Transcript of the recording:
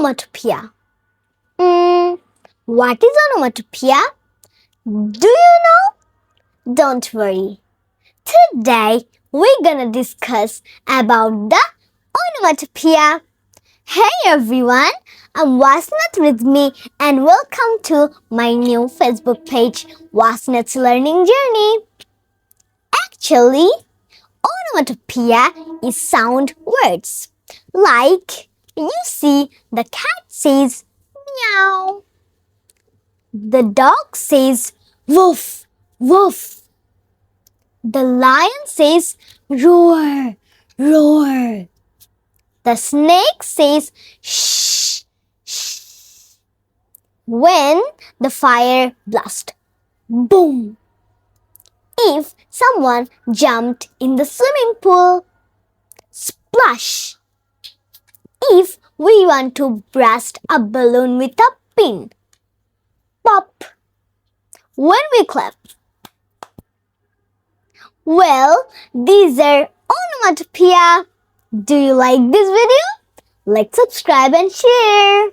Onomatopoeia. What is onomatopoeia? Do you know? Don't worry. Today we're gonna discuss about the onomatopoeia. Hey everyone, I'm Wasnath with me and welcome to my new Facebook page, Wasnath's Learning Journey. Actually, onomatopoeia is sound words. Like you see, the cat says meow. The dog says woof, woof. The lion says roar, roar. The snake says shh, shh. When the fire blasts, boom. If someone jumped in the swimming pool, splash. If we want to burst a balloon with a pin, pop. When we clap. Well, these are onomatopoeia. Do you like this video? Like, subscribe and share.